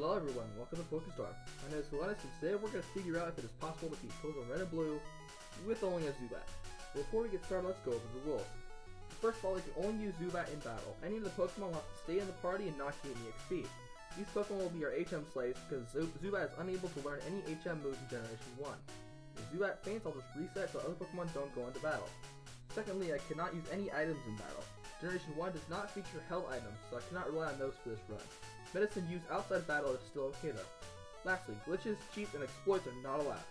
Hello everyone, welcome to PokeStorm. My name is Glennis, and today we're going to figure out if it is possible to beat Pokemon Red and Blue with only a Zubat. Before we get started, let's go over the rules. First of all, you can only use Zubat in battle. Any of the Pokemon will have to stay in the party and not gain EXP. These Pokemon will be our HM slaves because Zubat is unable to learn any HM moves in Generation 1. If Zubat faints, I'll just reset so other Pokemon don't go into battle. Secondly, I cannot use any items in battle. Generation 1 does not feature hell items, so I cannot rely on those for this run. Medicine used outside battle is still okay though. Lastly, glitches, cheats, and exploits are not allowed.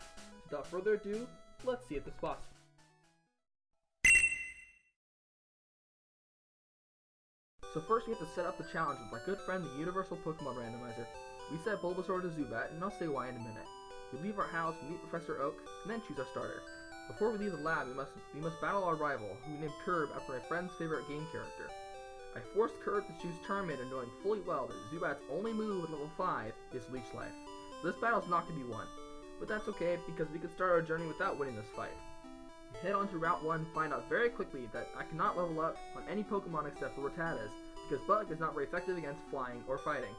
Without further ado, let's see if this is possible. So first we have to set up the challenge with my good friend the Universal Pokemon Randomizer. We set Bulbasaur to Zubat, and I'll say why in a minute. We leave our house, meet Professor Oak, and then choose our starter. Before we leave the lab, we must battle our rival, who we named Curb after my friend's favorite game character. I forced Curb to choose Charmander, knowing fully well that Zubat's only move at level 5 is Leech Life. This battle's not going to be won, but that's okay because we can start our journey without winning this fight. We head on to Route 1 and find out very quickly that I cannot level up on any Pokemon except for Rattatas, because Bug is not very effective against flying or fighting.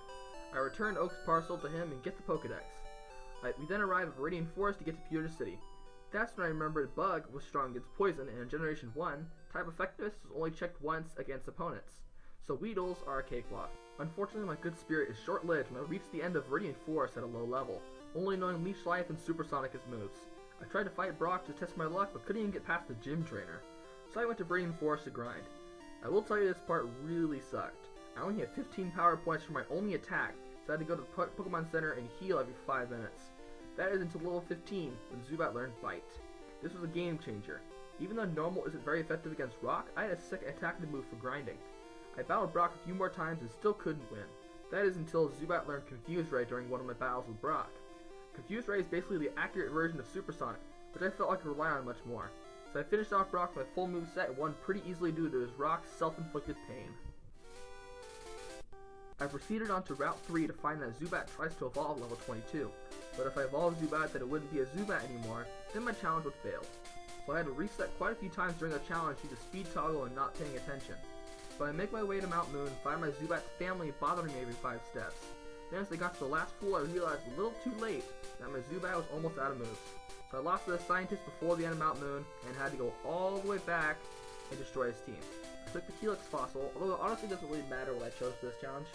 I return Oak's parcel to him and get the Pokedex. We then arrive at Viridian Forest to get to Pewter City. That's when I remembered Bug was strong against poison, and in Generation 1, type effectiveness is only checked once against opponents, so Weedles are a cakewalk. Unfortunately, my good spirit is short-lived when I reached the end of Viridian Forest at a low level, only knowing Leech Life and Supersonic as moves. I tried to fight Brock to test my luck, but couldn't even get past the gym trainer, so I went to Viridian Forest to grind. I will tell you this part really sucked. I only had 15 power points for my only attack, so I had to go to the Pokemon Center and heal every 5 minutes. That is until level 15, when Zubat learned Bite. This was a game changer. Even though Normal isn't very effective against Rock, I had a sick attack move for grinding. I battled Brock a few more times and still couldn't win. That is until Zubat learned Confuse Ray during one of my battles with Brock. Confuse Ray is basically the accurate version of Supersonic, which I felt like I could rely on much more. So I finished off Brock with my full moveset and won pretty easily due to his Rock's self-inflicted pain. I proceeded on to Route 3 to find that Zubat tries to evolve level 22, but if I evolved Zubat then it wouldn't be a Zubat anymore, then my challenge would fail. So I had to reset quite a few times during the challenge due to speed toggle and not paying attention. So I make my way to Mount Moon, find my Zubat's family bothering me every 5 steps. Then as I got to the last pool, I realized a little too late that my Zubat was almost out of moves. So I lost to the scientist before the end of Mount Moon and had to go all the way back and destroy his team. I took the Helix fossil, although it honestly doesn't really matter what I chose for this challenge.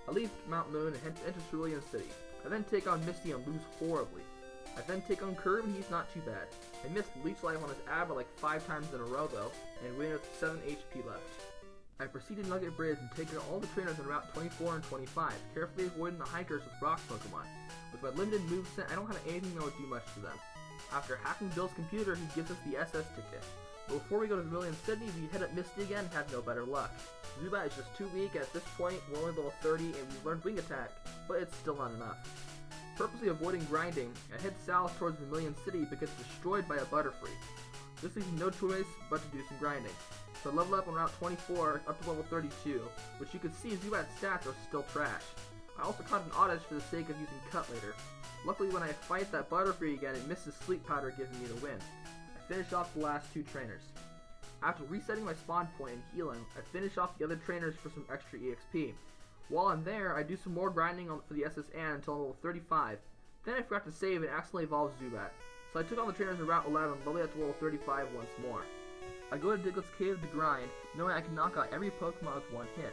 I leave Mount Moon and head to enter Cerulean City. I then take on Misty and lose horribly. I then take on Curb and he's not too bad. I missed Leech Life on his ab like 5 times in a row though, and win with 7 HP left. I proceed to Nugget Bridge and take out all the trainers on Route 24 and 25, carefully avoiding the hikers with Rock Pokemon. With my limited moveset, I don't have anything that would do much to them. After hacking Bill's computer, he gives us the SS ticket. But before we go to Vermilion City, we head up Misty again and have no better luck. Zubat is just too weak, and at this point, we're only level 30 and we've learned Wing Attack, but it's still not enough. Purposely avoiding grinding, I head south towards Vermilion City but gets destroyed by a Butterfree. This leaves me no choice but to do some grinding. So I level up on Route 24 up to level 32, which you can see Zubat's stats are still trash. I also caught an Oddish for the sake of using Cut later. Luckily when I fight that Butterfree again, it misses Sleep Powder giving me the win. I finish off the last 2 trainers. After resetting my spawn point and healing, I finish off the other trainers for some extra EXP. While I'm there, I do some more grinding for the SS Ann until level 35. Then I forgot to save and accidentally evolved Zubat. So I took on the trainers in Route 11 all the way up to level 35 once more. I go to Diglett's Cave to grind, knowing I can knock out every Pokemon with one hit,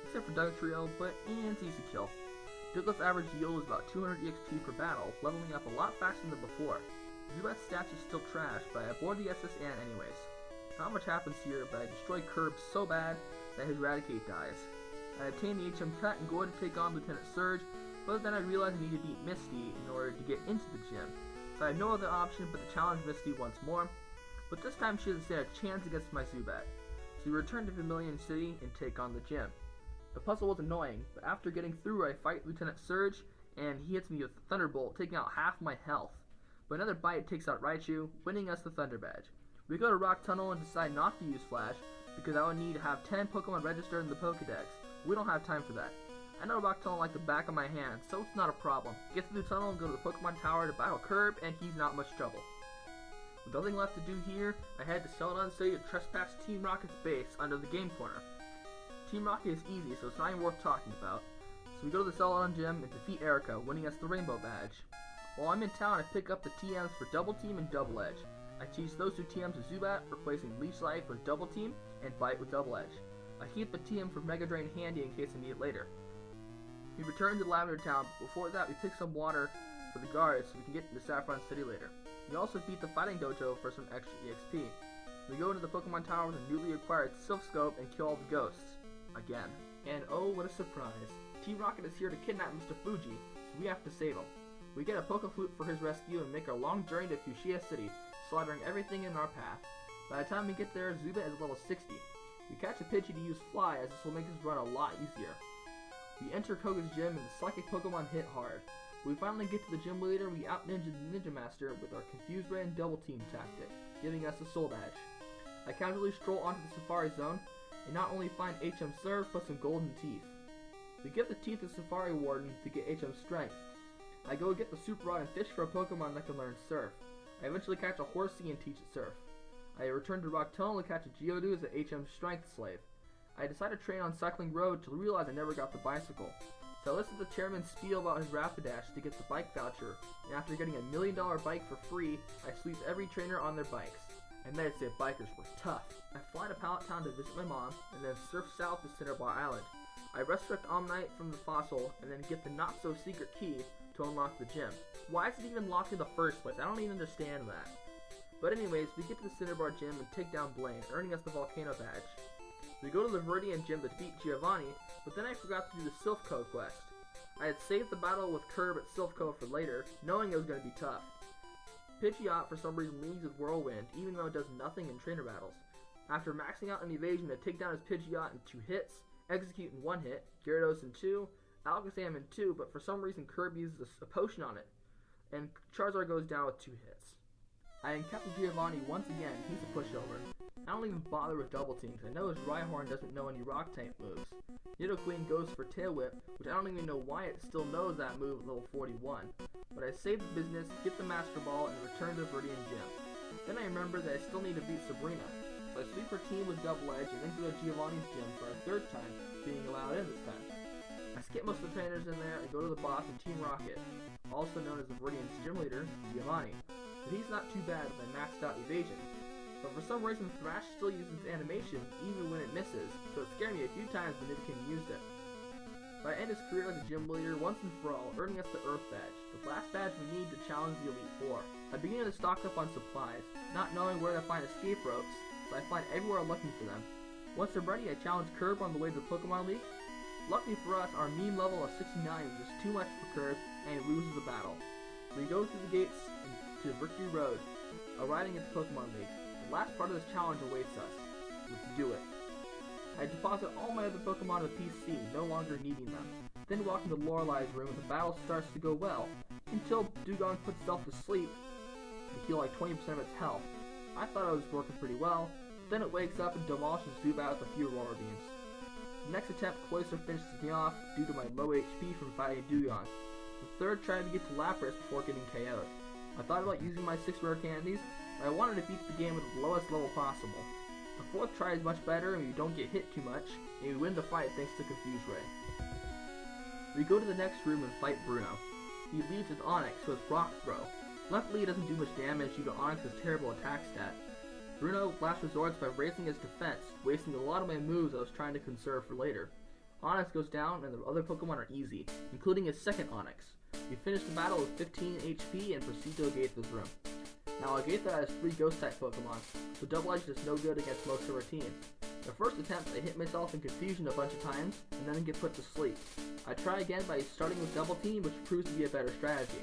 except for Dugtrio, but it's easy kill. Diglett's average yield is about 200 EXP per battle, leveling up a lot faster than before. Zubat's stats are still trash, but I board the SS Ann anyways. Not much happens here, but I destroy Curb so bad that his Raticate dies. I obtain the HM cut and go ahead to take on Lieutenant Surge, but then I realize I need to beat Misty in order to get into the gym. So I have no other option but to challenge Misty once more, but this time she doesn't stand a chance against my Zubat. So we return to Vermilion City and take on the gym. The puzzle was annoying, but after getting through I fight Lieutenant Surge, and he hits me with Thunderbolt, taking out half my health. But another bite takes out Raichu, winning us the Thunder Badge. We go to Rock Tunnel and decide not to use Flash, because I would need to have 10 Pokemon registered in the Pokedex. We don't have time for that. I know Rock Tunnel like the back of my hand, so it's not a problem. Get through the tunnel and go to the Pokemon Tower to battle Curb, and he's not much trouble. With nothing left to do here, I head to Celadon City to trespass Team Rocket's base under the game corner. Team Rocket is easy, so it's not even worth talking about. So we go to the Celadon Gym and defeat Erica, winning us the Rainbow Badge. While I'm in town, I pick up the TMs for Double Team and Double Edge. I teach those two TMs with Zubat, replacing Leech Life with Double Team and Bite with Double Edge. I keep the TM for Mega Drain handy in case I need it later. We return to Lavender Town, but before that we pick some water for the guards so we can get into Saffron City later. We also beat the Fighting Dojo for some extra EXP. We go into the Pokemon Tower with a newly acquired Silph Scope and kill all the ghosts. Again. And oh, what a surprise. T-Rocket is here to kidnap Mr. Fuji, so we have to save him. We get a Pokeflute for his rescue and make our long journey to Fuchsia City, slaughtering everything in our path. By the time we get there, Zubat is level 60. We catch a Pidgey to use Fly, as this will make his run a lot easier. We enter Koga's gym and the Psychic Pokemon hit hard. When we finally get to the gym leader, we out-ninja the Ninja Master with our Confuse Ray and Double Team tactic, giving us a Soul Badge. I casually stroll onto the Safari Zone, and not only find HM Surf, but some golden teeth. We give the teeth to Safari Warden to get HM Strength. I go get the Super Rod and fish for a Pokemon that can learn Surf. I eventually catch a Horsey and teach it Surf. I return to Rock Tunnel to catch a Geodude as a HM Strength slave. I decide to train on Cycling Road to realize I never got the bicycle. So I listen to the chairman's spiel about his Rapidash to get the bike voucher, and after getting a $1 million bike for free, I sweep every trainer on their bikes. I might say bikers were tough. I fly to Pallet Town to visit my mom, and then surf south to Cinnabar Island. I resurrect Omnite from the fossil, and then get the not-so-secret key to unlock the gym. Why is it even locked in the first place? I don't even understand that. But anyways, we get to the Cinnabar Gym and take down Blaine, earning us the Volcano Badge. We go to the Viridian Gym to defeat Giovanni, but then I forgot to do the Silph Co quest. I had saved the battle with Curb at Silph Co for later, knowing it was going to be tough. Pidgeot for some reason leads with Whirlwind, even though it does nothing in trainer battles. After maxing out an evasion to take down his Pidgeot in 2 hits, Execute in 1 hit, Gyarados in 2, Alakazam in 2, but for some reason Curb uses a potion on it, and Charizard goes down with 2 hits. I encounter Giovanni once again, he's a pushover. I don't even bother with Double Team because I know his Rhyhorn doesn't know any Rock type moves. Nidoqueen goes for Tail Whip, which I don't even know why it still knows that move at level 41. But I save the business, get the Master Ball, and return to Viridian Gym. Then I remember that I still need to beat Sabrina. So I sweep her team with Double Edge and then go to Giovanni's gym for a 3rd time, being allowed in this time. I skip most of the trainers in there and go to the boss of Team Rocket, also known as the Viridian's gym leader, Giovanni. But he's not too bad with a maxed out evasion. But for some reason Thrash still uses animation even when it misses, so it scared me a few times when Nidoking used it. But I end his career as a gym leader once and for all, earning us the Earth Badge, the last badge we need to challenge the Elite Four. I begin to stock up on supplies, not knowing where to find escape ropes, so I find everywhere looking for them. Once I'm ready, I challenge Curb on the way to the Pokemon League. Luckily for us, our meme level of 69 is just too much for Curb, and he loses the battle. We go through the gates to Victory Road, arriving at the Pokemon League. The last part of this challenge awaits us. Let's do it. I deposit all my other Pokemon to PC, no longer needing them. Then walk into Lorelai's room and the battle starts to go well, until Dugong puts itself to sleep to heal like 20% of its health. I thought it was working pretty well, but then it wakes up and demolishes Zubat with a few Aurora Beams. The next attempt, Cloyster finishes me off due to my low HP from fighting Dugong. The 3rd tried to get to Lapras before getting KO'd. I thought about using my 6 rare candies, but I wanted to beat the game with the lowest level possible. The 4th try is much better and we don't get hit too much, and we win the fight thanks to Confuse Ray. We go to the next room and fight Bruno. He leads with Onix, who has Rock Throw. Luckily it doesn't do much damage due to Onix's terrible attack stat. Bruno last resorts by raising his defense, wasting a lot of my moves I was trying to conserve for later. Onix goes down and the other Pokemon are easy, including his 2nd Onix. We finish the battle with 15 HP and proceed to Agatha's room. Now Agatha has 3 Ghost-type Pokemon, so Double Edge is no good against most of her team. The first attempt I hit myself in confusion a bunch of times, and then get put to sleep. I try again by starting with Double Team, which proves to be a better strategy.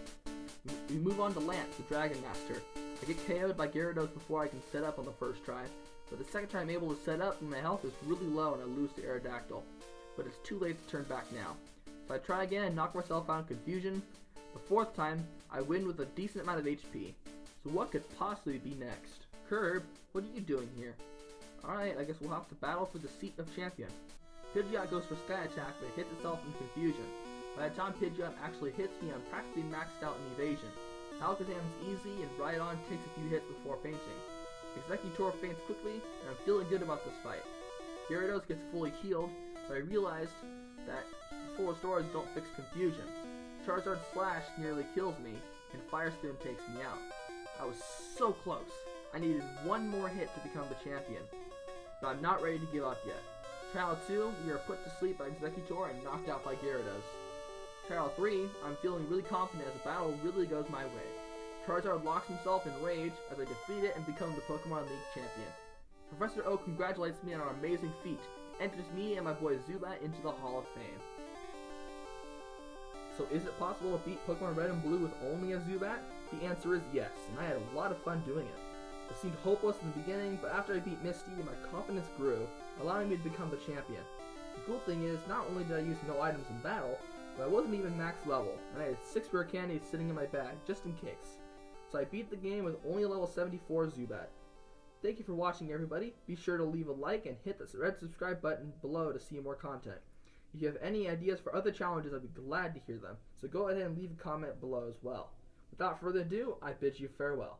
We move on to Lance, the Dragon Master. I get KO'd by Gyarados before I can set up on the first try, but the second try I'm able to set up and my health is really low and I lose to Aerodactyl. But it's too late to turn back now. So I try again and knock myself out in confusion. The 4th time, I win with a decent amount of HP. So what could possibly be next? Curb, what are you doing here? Alright, I guess we'll have to battle for the seat of champion. Pidgeot goes for Sky Attack, but it hits itself in confusion. By the time Pidgeot actually hits me, I'm practically maxed out in evasion. Alakazam is easy, and Rhydon takes a few hits before fainting. Executor faints quickly, and I'm feeling good about this fight. Gyarados gets fully healed, but I realized that full of stores don't fix confusion. Charizard Slash nearly kills me, and Fire Spin takes me out. I was so close. I needed one more hit to become the champion. But I'm not ready to give up yet. Trial 2, we are put to sleep by Executor and knocked out by Gyarados. Trial 3, I'm feeling really confident as the battle really goes my way. Charizard locks himself in rage as I defeat it and become the Pokemon League champion. Professor Oak congratulates me on our amazing feat, enters me and my boy Zubat into the Hall of Fame. So is it possible to beat Pokemon Red and Blue with only a Zubat? The answer is yes, and I had a lot of fun doing it. It seemed hopeless in the beginning, but after I beat Misty, my confidence grew, allowing me to become the champion. The cool thing is, not only did I use no items in battle, but I wasn't even max level, and I had 6 rare candies sitting in my bag, just in case. So I beat the game with only a level 74 Zubat. Thank you for watching, everybody. Be sure to leave a like and hit the red subscribe button below to see more content. If you have any ideas for other challenges, I'd be glad to hear them, so go ahead and leave a comment below as well. Without further ado, I bid you farewell.